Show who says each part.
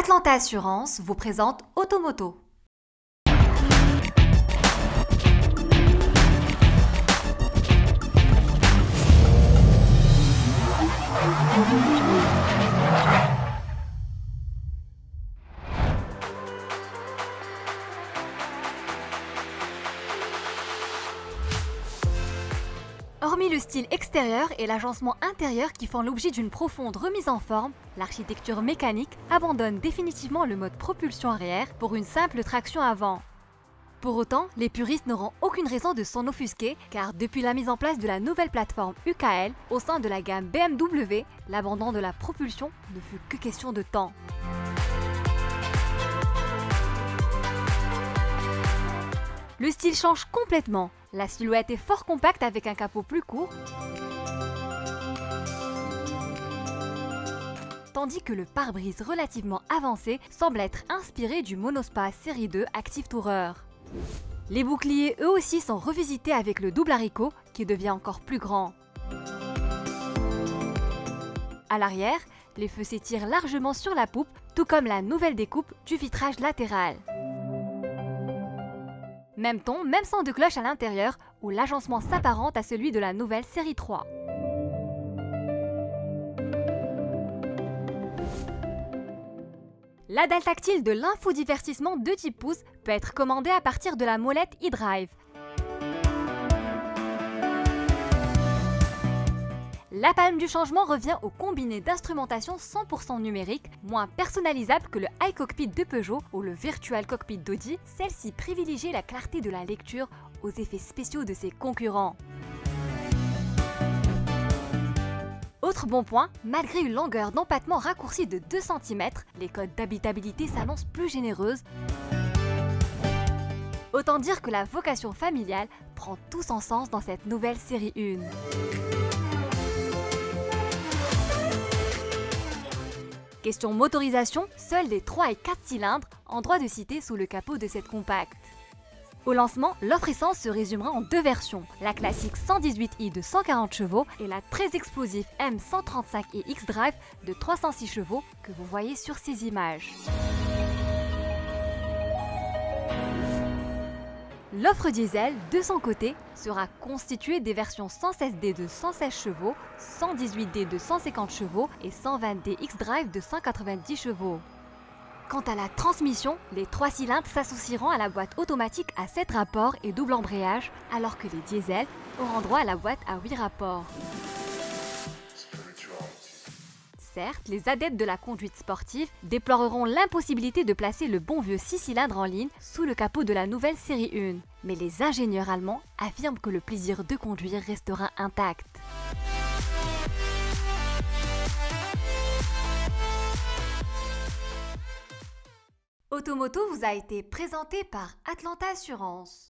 Speaker 1: Atlanta Assurance vous présente Automoto. Hormis le style extérieur et l'agencement intérieur qui font l'objet d'une profonde remise en forme, l'architecture mécanique abandonne définitivement le mode propulsion arrière pour une simple traction avant. Pour autant, les puristes n'auront aucune raison de s'en offusquer car depuis la mise en place de la nouvelle plateforme UKL au sein de la gamme BMW, l'abandon de la propulsion ne fut que question de temps. Le style change complètement. La silhouette est fort compacte avec un capot plus court, tandis que le pare-brise relativement avancé semble être inspiré du Monospa Série 2 Active Tourer. Les boucliers eux aussi sont revisités avec le double haricot qui devient encore plus grand. À l'arrière, les feux s'étirent largement sur la poupe, tout comme la nouvelle découpe du vitrage latéral. Même ton, même son de cloche à l'intérieur, où l'agencement s'apparente à celui de la nouvelle série 3. La dalle tactile de l'infodivertissement de 10 pouces peut être commandée à partir de la molette eDrive. La palme du changement revient au combiné d'instrumentation 100% numérique, moins personnalisable que le iCockpit de Peugeot ou le Virtual Cockpit d'Audi, celle-ci privilégie la clarté de la lecture aux effets spéciaux de ses concurrents. Autre bon point, malgré une longueur d'empattement raccourcie de 2 cm, les codes d'habitabilité s'annoncent plus généreuses. Autant dire que la vocation familiale prend tout son sens dans cette nouvelle série 1. Question motorisation, seuls les 3 et 4 cylindres en droit de citer sous le capot de cette compacte. Au lancement, l'offre essence se résumera en 2 versions, la classique 118i de 140 chevaux et la très explosive M135e xDrive de 306 chevaux que vous voyez sur ces images. L'offre diesel, de son côté, sera constituée des versions 116D de 116 chevaux, 118D de 150 chevaux et 120D xDrive de 190 chevaux. Quant à la transmission, les 3 cylindres s'associeront à la boîte automatique à 7 rapports et double embrayage, alors que les diesels auront droit à la boîte à 8 rapports. Certes, les adeptes de la conduite sportive déploreront l'impossibilité de placer le bon vieux 6 cylindres en ligne sous le capot de la nouvelle série 1. Mais les ingénieurs allemands affirment que le plaisir de conduire restera intact. Automoto vous a été présenté par Atlanta Assurance.